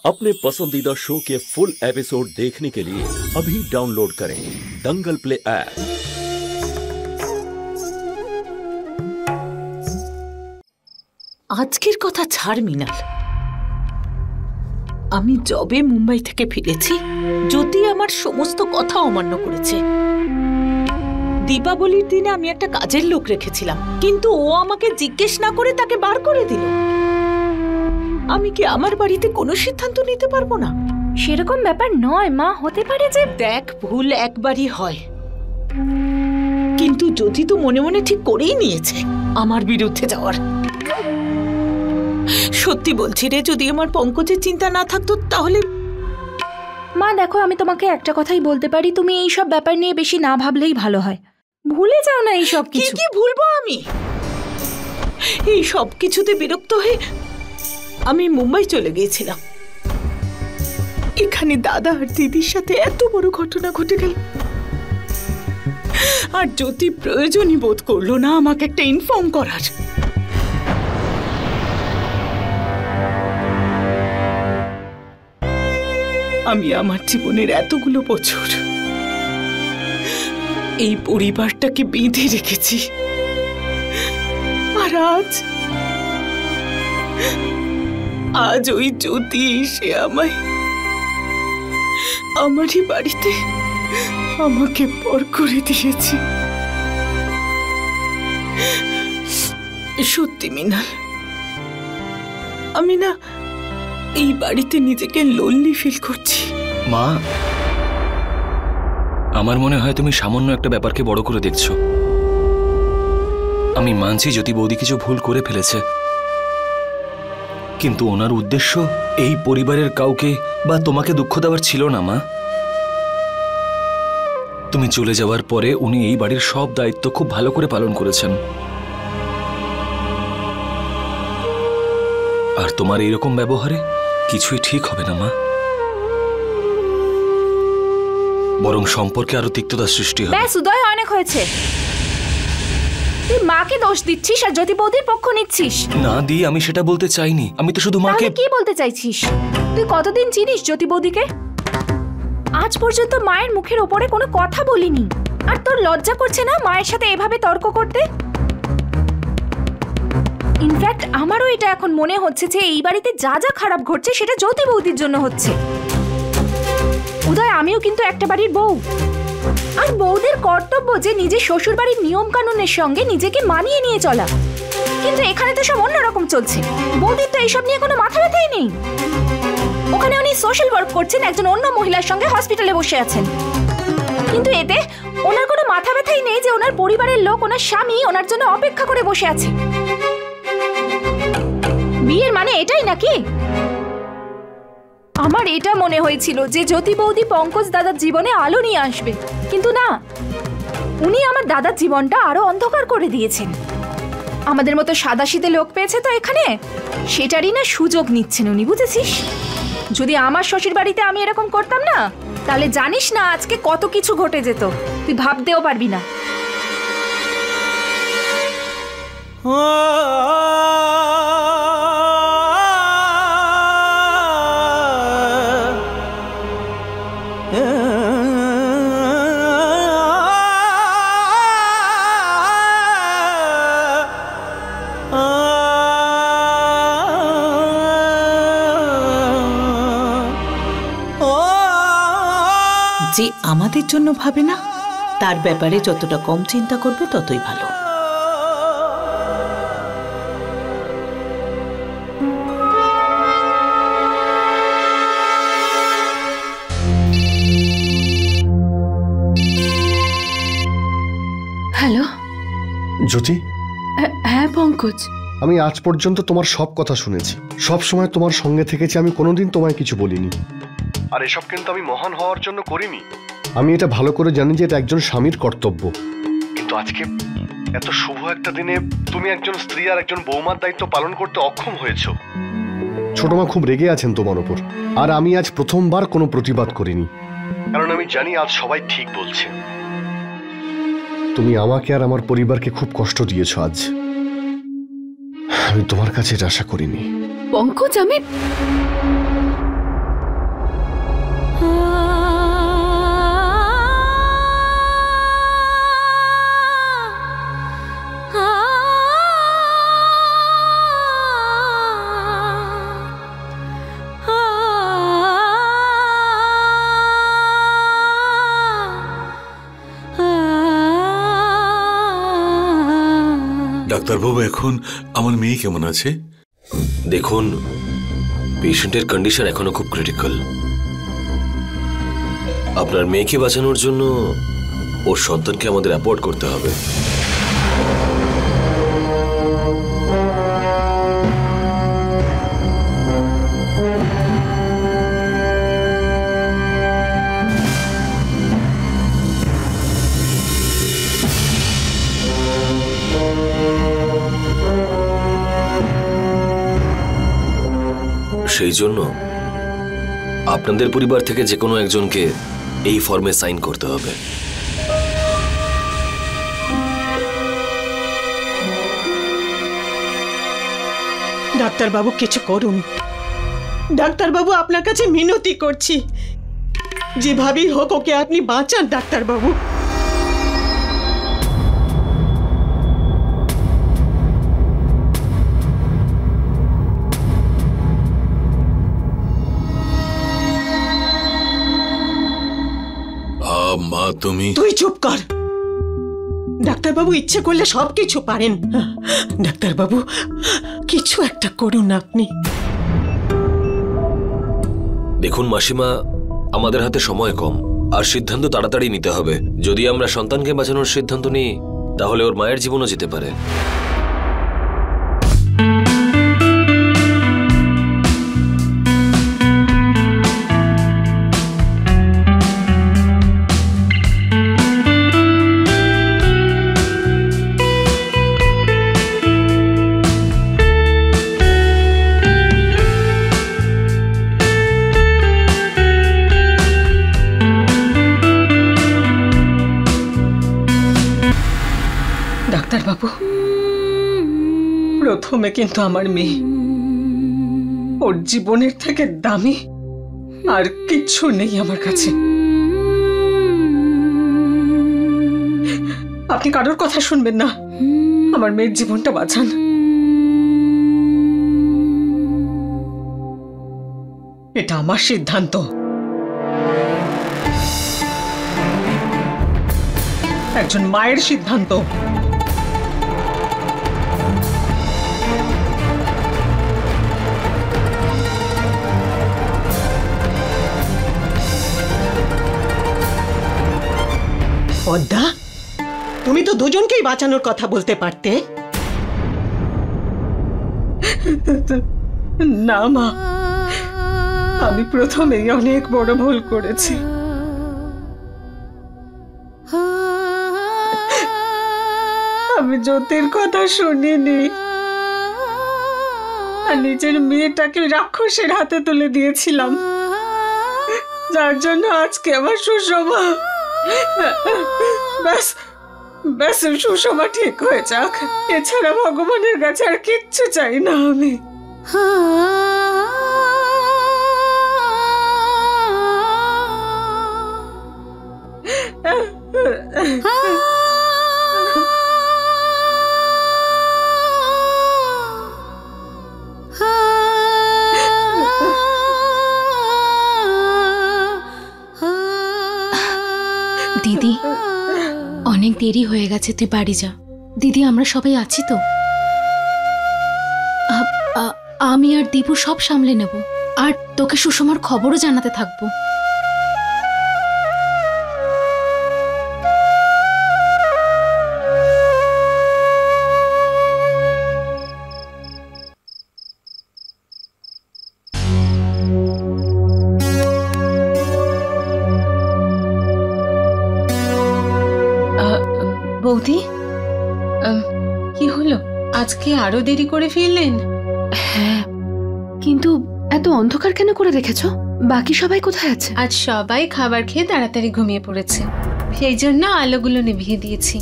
अपने पसंदीदा शो के फुल एपिसोड देखने के लिए अभी डाउनलोड करें दंगल प्ले ऐप। আজকের কথা ছাড় মিনাল, আমি যবে মুম্বাই থেকে ফিরেছি জ্যোতি আমার সমস্ত কথা অমান্য করেছে। দীপাবলির দিনে আমি একটা কাজের লোক রেখেছিলাম, কিন্তু ও আমাকে জিজ্ঞেস না করে তাকে বার করে দিল। আমি কি আমার বাড়িতে কোনো সিদ্ধান্ত নিতে পারবো না? সেরকম ব্যাপার নয় মা, হতে পারে যে দেখ, ভুল একবারই হয়, কিন্তু জ্যোতি তো মনে মনে ঠিক করেই নিয়েছে আমার বিরুদ্ধে যাওয়ার। সত্যি বলছি রে, যদি আমার পঙ্কজের চিন্তা না থাকতো তাহলে। মা দেখো, আমি তোমাকে একটা কথাই বলতে পারি, তুমি এই সব ব্যাপার নিয়ে বেশি না ভাবলেই ভালো হয়। ভুলে যাও না এই সব কিছু। কি ভুলবো আমি? এই সব কিছুতে বিরক্ত হয়ে আমি মুম্বাই চলে গিয়েছিলাম। এখানে দাদা আর দিদির সাথে এত বড় ঘটনা ঘটে গেল, আর জ্যোতি প্রয়োজনই বোধ করলো না আমাকে একটা ইনফর্ম করার। আমি আমার জীবনের এতগুলো বছর এই পরিবারটাকে বেঁধে রেখেছি, আর আজ ওই জ্যোতি এসে আমারই বাড়িতে আমাকে পর করে দিয়েছে। সত্যি মিনাল, আমি না এই বাড়িতে নিজেকে লোনলি ফিল করছি। মা, আমার মনে হয় তুমি সামান্য একটা ব্যাপারকে বড় করে দেখছো। আমি মানছি জ্যোতি বৌদি কিছু ভুল করে ফেলেছে, কিন্তু ওনার উদ্দেশ্য এই পরিবারের কাউকে বা তোমাকে দুঃখ দেওয়ার ছিল না। মা, তুমি চলে যাওয়ার পরে উনি এই বাড়ির সব দায়িত্ব খুব ভালো করে পালন করেছেন, আর তোমার এইরকম ব্যবহারে কিছুই ঠিক হবে না মা, বরং সম্পর্কে আরো তিক্ততা সৃষ্টি হবে। ব্যাস, উদয় অনেক হয়েছে। তুই মাকে দোষ দিচ্ছিস আর জ্যোতি বৌদির পক্ষ নিচ্ছিস। না দি, আমি সেটা বলতে চাইনি। আমি তো শুধু মাকে। কি বলতে চাইছিস? তুই কতদিন চিনিস জ্যোতি বৌদিকে? আজ পর্যন্ত মায়ের মুখের ওপরে কোনো কথা বলিনি, আর তোর লজ্জা করছে না মায়ের সাথে এভাবে তর্ক করতে? ইনফ্যাক্ট আমারও এটা এখন মনে হচ্ছে যে এই বাড়িতে যা যা খারাপ ঘটছে সেটা জ্যোতি বৌদির জন্য হচ্ছে। উদয়, আমিও কিন্তু একটা বাড়ির বউ, আর বউদের কর্তব্য যে নিজের শ্বশুর বাড়ির নিয়ম কানুনের সঙ্গে নিজেকে মানিয়ে নিয়ে চলা। কিন্তু এখানে তো সব অন্যরকম চলছে। বৌদির তো এইসব নিয়ে কোনো মাথা ব্যথাই নেই। ওখানে উনি সোশ্যাল ওয়ার্ক করছেন, একজন অন্য মহিলার সঙ্গে হসপিটালে বসে আছেন, কিন্তু এতে ওনার কোনো মাথা ব্যথাই নেই যে ওনার পরিবারের লোক, ওনার স্বামী ওনার জন্য অপেক্ষা করে বসে আছে। বিয়ের মানে এটাই নাকি? আমার এটা মনে হয়েছিল যে জ্যোতি বৌদি পঙ্কজ দাদার জীবনে আলো নিয়ে আসবে, কিন্তু না, উনি আমার দাদার জীবনটা আরো অন্ধকার করে দিয়েছেন। আমাদের মতো সাদাসিধে লোক পেয়েছে তো এখানে, সেটারই না সুযোগ নিচ্ছেন উনি, বুঝেছিস? যদি আমার শ্বশুর বাড়িতে আমি এরকম করতাম না, তাহলে জানিস না আজকে কত কিছু ঘটে যেত, তুই ভাবতেও পারবি না। যে আমাদের জন্য ভাবে না, তার ব্যাপারে যতটা কম চিন্তা করবে ততই ভালো। হ্যালো জ্যোতি। হ্যাঁ পঙ্কজ, আমি আজ পর্যন্ত তোমার সব কথা শুনেছি, সব সময় তোমার সঙ্গে থেকেছি, আমি কোনোদিন তোমায় কিছু বলিনি। আর এসব কিন্তু আমি মহান হওয়ার জন্য করিনি। আমি এটা ভালো করে জানি যে এটা একজন স্বামীর কর্তব্য, কিন্তু আজকে এত শুভ একটা দিনে তুমি একজন স্ত্রী আর একজন বৌমার দায়িত্ব পালন করতে অক্ষম হয়েছো। ছোট মা খুব রেগে আছেন তোমার ওপর, আর আমি আজ প্রথমবার কোনো প্রতিবাদ করিনি, কারণ আমি জানি আজ সবাই ঠিক বলছে। তুমি আমাকে আর আমার পরিবারকে খুব কষ্ট দিয়েছো আজ। আমি তোমার কাছে এটা আশা করিনি। পঙ্কজ, আমি ডাক্তারবাবু, এখন আমার মেয়ে কেমন আছে? দেখুন, পেশেন্টের কন্ডিশন এখনো খুব ক্রিটিক্যাল। আপনার মেয়েকে বাঁচানোর জন্য ওর সন্তানকে আমাদের অ্যাপোর্ট করতে হবে। সেই জন্য আপনাদের পরিবার থেকে যে কোনো একজনকে এই ফর্মে সাইন করতে হবে। ডাক্তারবাবু কিছু করুন। ডাক্তারবাবু আপনার কাছে মিনতি করছি, যেভাবেই হোক ওকে আপনি বাঁচান ডাক্তারবাবু। মা, তুমি তুই চুপ কর। ডাক্তারবাবু ইচ্ছে করলে সবকিছু পারেন। ডাক্তারবাবু কিছু একটা করুন আপনি। দেখুন মাসিমা, আমাদের হাতে সময় কম আর সিদ্ধান্ত তাড়াতাড়ি নিতে হবে। যদি আমরা সন্তানকে বাঁচানোর সিদ্ধান্ত নিই তাহলে ওর মায়ের জীবনও যেতে পারে। ডাক্তারবাবু, প্রথমে কিন্তু আমার মেয়ে, ওর জীবনের থেকে দামি আর কিছু নেই আমার কাছে। আপনি কারোর কথা শুনবেন না, আমার মেয়ের জীবনটা বাঁচান। এটা আমার সিদ্ধান্ত। একজন মায়ের সিদ্ধান্ত। পদ্মা, তুমি তো দুজনকেই বাঁচানোর কথা বলতে পারতে। না মা, আমি প্রথমেই অনেক বড় ভুল করেছি। আমি জ্যোতির কথা শুনিনি আর নিজের মেয়েটাকে রাক্ষসের হাতে তুলে দিয়েছিলাম, যার জন্য আজকে আমার সুষমা। ব্যাস ব্যাস, সুষমা ঠিক হয়ে যাক, এছাড়া ভগবানের কাছে আর কিচ্ছু চাই না আমি। দিদি, অনেক দেরি হয়ে গেছে, তুই বাড়ি যা। দিদি, আমরা সবাই আছি তো? আমি আর দীপু সব সামলে নেব, আর তোকে সুষমার খবরও জানাতে থাকবো। বৌদি, কি হলো? আজকে আরো দেরি করে ফিরলেন? হ্যাঁ, কিন্তু এত অন্ধকার কেন করে রেখেছো? বাকি সবাই কোথায় আছে? আজ সবাই খাবার খেয়ে তাড়াতাড়ি ঘুমিয়ে পড়েছে, সেই জন্য আলোগুলো নিভিয়ে দিয়েছি।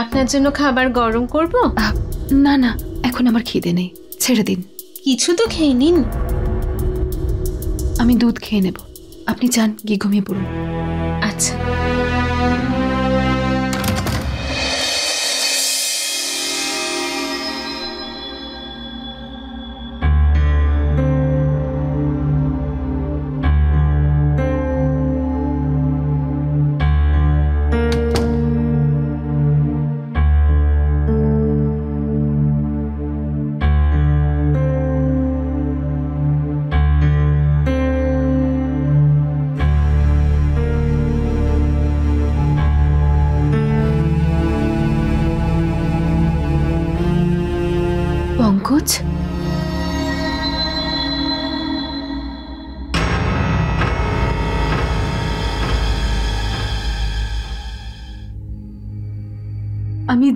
আপনার জন্য খাবার গরম করব? না না, এখন আমার খিদে নেই, ছেড়ে দিন। কিছু তো খেয়ে নিন। আমি দুধ খেয়ে নেব, আপনি যান, গিয়ে ঘুমিয়ে পড়ুন। আচ্ছা।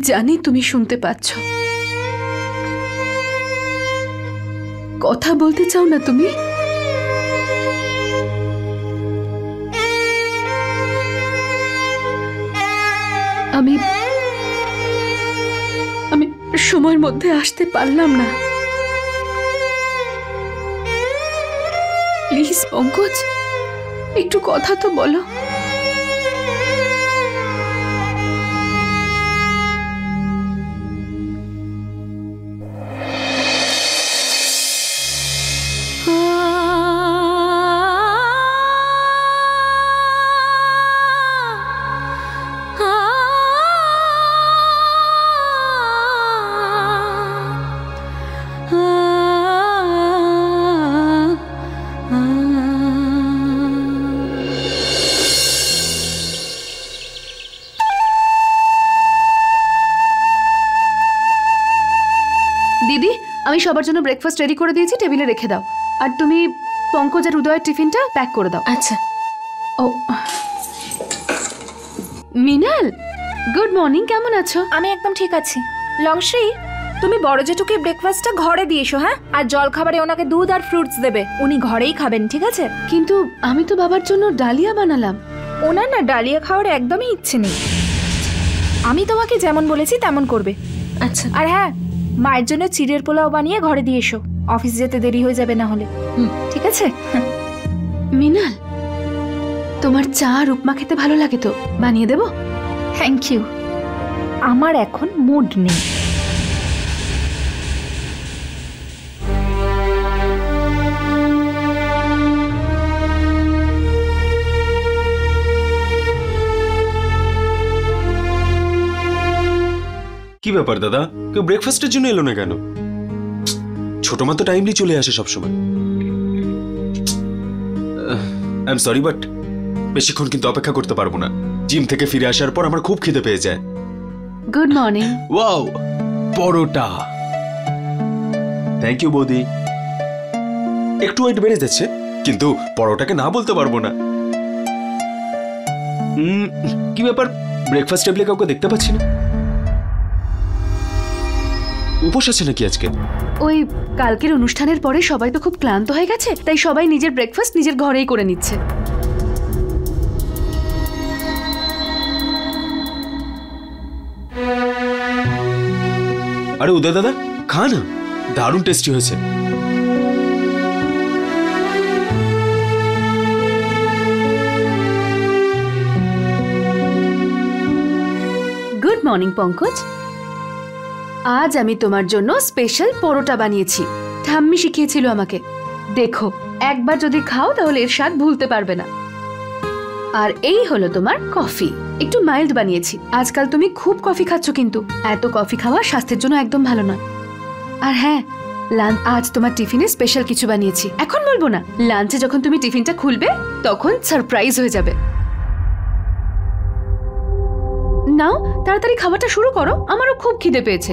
জানি তুমি শুনতে পাচ্ছ। কথা বলতে চাও না তুমি? আমি সময়ের মধ্যে আসতে পারলাম না। প্লিজ পঙ্কজ, একটু কথা তো বলো। দিদি, আমি সবার জন্য ব্রেকফাস্ট রেডি করে দিয়েছি, টেবিলে রেখে দাও। আর তুমি পঙ্কজ আর উদয়ের টিফিনটা প্যাক করে দাও। আচ্ছা। ও মিনাল, গুড মর্নিং, কেমন আছো? আমি একদম ঠিক আছি। লংশ্রী, তুমি বড় জেঠুকে ব্রেকফাস্টটা ঘরে দিয়ে এসো, হ্যাঁ? আর জল খাবারে ওনাকে দুধ আর ফ্রুটস দেবে, উনি ঘরেই খাবেন, ঠিক আছে? কিন্তু আমি তো বাবার জন্য ডালিয়া বানালাম। ওনার না ডালিয়া খাওয়ার একদমই ইচ্ছে নেই। আমি তোমাকে যেমন বলেছি তেমন করবে। আচ্ছা। আর হ্যাঁ, মায়ের জন্য চিড়ের পোলাও বানিয়ে ঘরে দিয়ে এসো, অফিস যেতে দেরি হয়ে যাবে না হলে। ঠিক আছে? মিনাল, তোমার চা আর উপমা খেতে ভালো লাগে তো? বানিয়ে দেবো? থ্যাংক ইউ, আমার এখন মুড নেই। কি ব্যাপার দাদা, কেউ ব্রেকফাস্টের জন্য এলো না কেন? ছোট মা তো টাইমলি চলে আসে সবসময়। আই এম সরি, বাট বেশিক্ষণ কিন্তু অপেক্ষা করতে পারবো না। জিম থেকে ফিরে আসার পর আমার খুব খিদে পেয়ে যায়। Good morning. Wow, paratha. Thank you বৌদি। একটু ওয়েট বেড়ে যাচ্ছে, কিন্তু পরোটাকে না বলতে পারবো না। কি ব্যাপার, ব্রেকফাস্ট টেবিলে কাউকে দেখতে পাচ্ছি না। উপোস আছে নাকি আজকে? ওই কালকের অনুষ্ঠানের পরে সবাই তো খুব ক্লান্ত হয়ে গেছে, তাই সবাই নিজের ব্রেকফাস্ট নিজের ঘরেই করে নিচ্ছে। আরে উদয় দাদা, খা না, দারুণ টেস্টি হয়েছে। গুড মর্নিং পঙ্কজ, আজ আমি তোমার জন্য স্পেশাল পরোটা বানিয়েছি। ঠাম্মি শিখিয়েছিল আমাকে। দেখো, একবার যদি খাও তাহলে এর স্বাদ ভুলতে পারবে না। আর এই হলো তোমার কফি, একটু মাইল্ড বানিয়েছি। আজকাল তুমি খুব কফি খাচ্ছ, কিন্তু এত কফি খাওয়া স্বাস্থ্যের জন্য একদম ভালো না। আর হ্যাঁ, লাঞ্চ আজ তোমার টিফিনে স্পেশাল কিছু বানিয়েছি। এখন বলবো না, লাঞ্চে যখন তুমি টিফিনটা খুলবে তখন সারপ্রাইজ হয়ে যাবে। নাও, তাড়াতাড়ি খাবারটা শুরু করো, আমারও খুব খিদে পেয়েছে।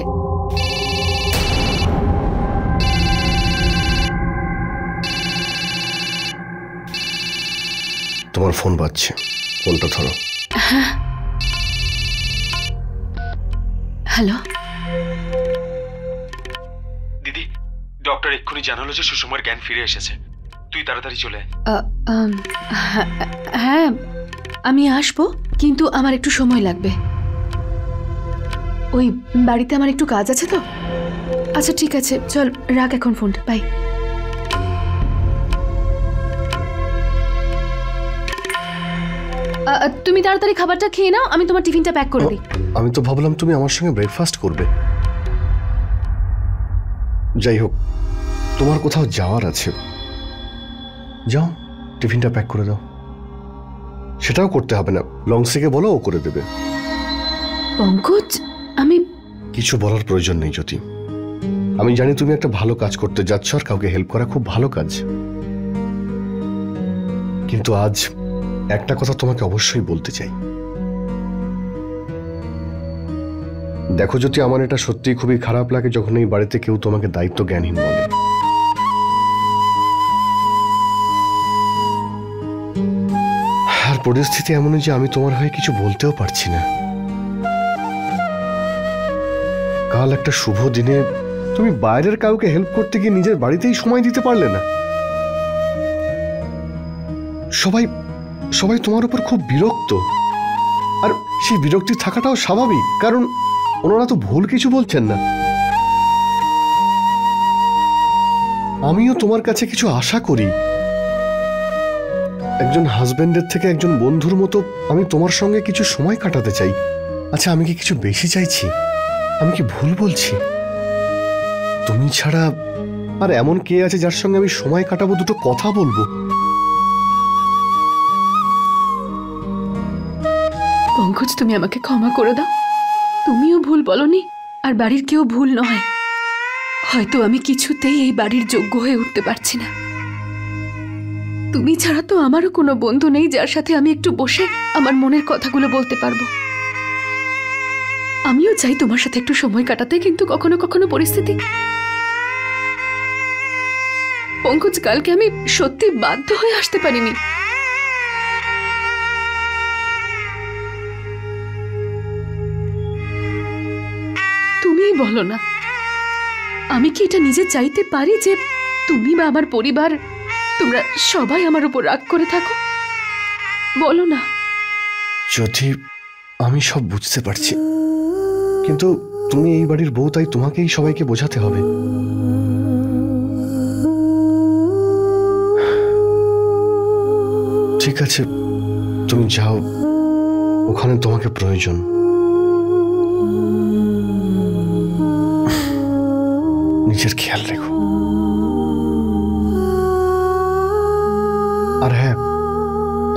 তোমার ফোন বাজছে, ফোনটা ধরো। হ্যালো দিদি, ডক্টর এক্ষুনি জানালো যে সুষমার জ্ঞান ফিরে এসেছে। তুই তাড়াতাড়ি চলে আয়। হ্যাঁ, আমি আসবো, কিন্তু আমার একটু সময় লাগবে। ওই বাড়িতে আমার একটু কাজ আছে তো। আচ্ছা ঠিক আছে, চল রাখ এখন ফোনটা, বাই। তুমি তাড়াতাড়ি খাবারটা খেয়ে নাও, আমি তোমার টিফিনটা প্যাক করে দিই। আমি তো ভাবলাম তুমি আমার সঙ্গে ব্রেকফাস্ট করবে। যাই হোক, তোমার কোথাও যাওয়ার আছে, যাও টিফিনটা প্যাক করে দাও। সেটাও করতে হবে না, লংসিকে বলো, ও করে দেবে। পঙ্কজ, আমি কিছু বলার প্রয়োজন নেই জ্যোতি। আমি জানি তুমি একটা ভালো কাজ করতে যাচ্ছ, আর কাউকে হেল্প করা খুব ভালো কাজ। কিন্তু আজ একটা কথা তোমাকে অবশ্যই বলতে চাই। দেখো জ্যোতি, আমার এটা সত্যি খুবই খারাপ লাগে যখন এই বাড়িতে কেউ তোমাকে দায়িত্ব জ্ঞানহীন বলে। আর পরিস্থিতি এমনই যে আমি তোমার হয়ে কিছু বলতেও পারছি না। কাল একটা শুভ দিনে তুমি বাইরের কাউকে হেল্প করতে গিয়ে নিজের বাড়িতেই সময় দিতে পারলে না। সবাই সবাই তোমার উপর খুব বিরক্ত, আর সেই বিরক্তি থাকাটাও স্বাভাবিক, কারণ ওনারা তো ভুল কিছু বলছেন না। আমিও তোমার কাছে কিছু আশা করি। একজন হাজবেন্ডের থেকে একজন বন্ধুর মতো আমি তোমার সঙ্গে কিছু সময় কাটাতে চাই। আচ্ছা, আমি কি কিছু বেশি চাইছি? আমি কি ভুল বলছি? তুমি ছাড়া আর এমন কে আছে যার সঙ্গে আমি সময় কাটাবো, দুটো কথা বলবো? পঙ্কজ, তুমি আমাকে ক্ষমা করে দাও। তুমিও ভুল বলনি, আর বাড়ির কেউ ভুল নয়। হয়তো আমি কিছুতেই এই বাড়ির যোগ্য হয়ে উঠতে পারছি না। তুমি ছাড়া তো আমারও কোনো বন্ধু নেই যার সাথে আমি একটু বসে আমার মনের কথাগুলো বলতে পারবো। আমিও চাই তোমার সাথে একটু সময় কাটাতে, কিন্তু কখনো কখনো পরিস্থিতি। পঙ্কজ, কালকে আমি সত্যি বাধ্য হয়ে আসতে পারিনি। তুমিই বলো না, আমি কি এটা নিজে চাইতে পারি যে তুমি বা আমার পরিবার, তোমরা সবাই আমার উপর রাগ করে থাকো? বলো না। যদি আমি সব বুঝতে পারছি, কিন্তু তুমি এই বাড়ির বউ, তাই তোমাকেই সবাইকে বোঝাতে হবে। ঠিক আছে, তুমি যাও, ওখানে তোমাকে প্রয়োজন। নিজের খেয়াল রেখো। আর হ্যাঁ,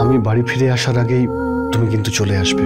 আমি বাড়ি ফিরে আসার আগেই তুমি কিন্তু চলে আসবে।